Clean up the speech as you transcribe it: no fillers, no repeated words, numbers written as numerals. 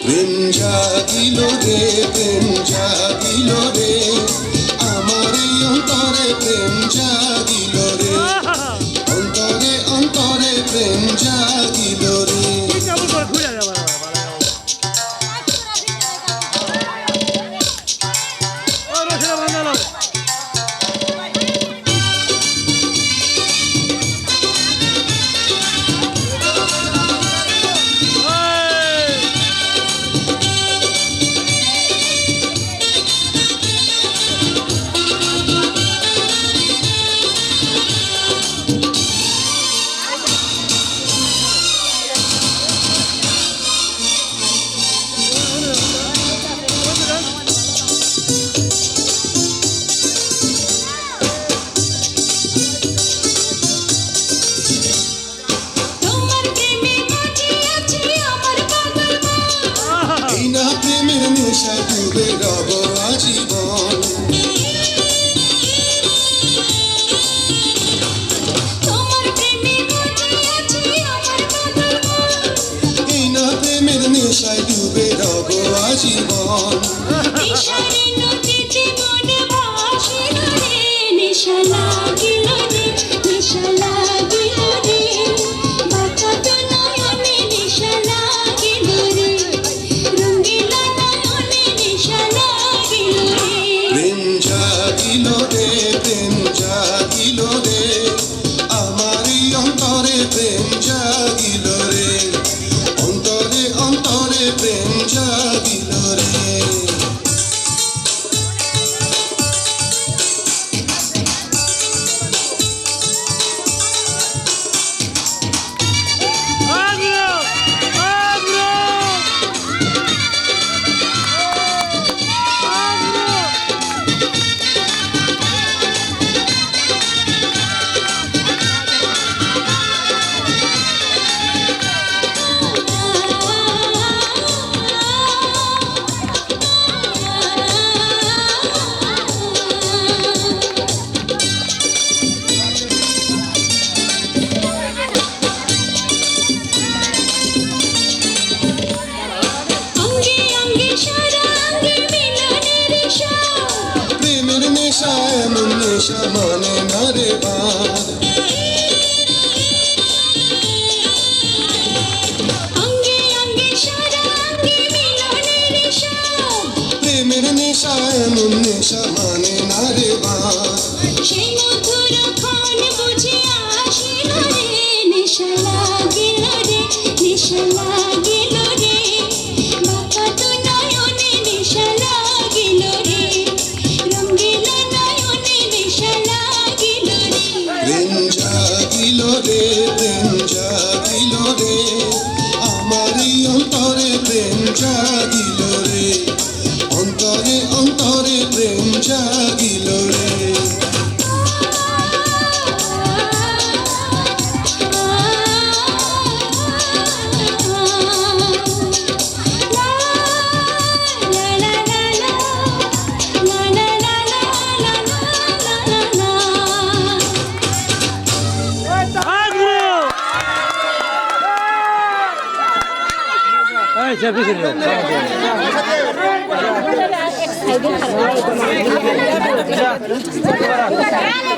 প্রেম জাগিল রে প্রেম জাগিল রে আমার এই অন্তরে প্রেম জাগিল রে অন্তরে অন্তরে প্রেম জাগিল রে ডুবে রব আজীবন এই না প্রেমের নেশায় ডুবে রব আজীবন নেশা লাগিল রে নেশা লাগিল রে বাঁকা তো নয়নে নেশা লাগিল রে রঙ্গিলা নয়নে নেশা লাগিল রে প্রেম জাগিল রে প্রেম জাগিল রে আমার এই অন্তরে প্রেম জাগিল রে অন্তরে অন্তরে প্রেম জাগিল রে এমন নেশা মানে না রে বাদ প্রেমের নেশা এমন নেশা মানে না রে বাদ সেই মধুর ক্ষণ বুঝে আসিল রে নেশা লাগিল রে নেশা লাগিল রে বাঁকা তো নয়নে নেশা লাগিল রে রঙ্গিলা নয়নে নেশা লাগিল রে প্রেম জাগিল রে প্রেম জাগিল রে আমার এই অন্তরে প্রেম জাগিল রে অন্তরে অন্তরে প্রেম জাগিল রে Excited.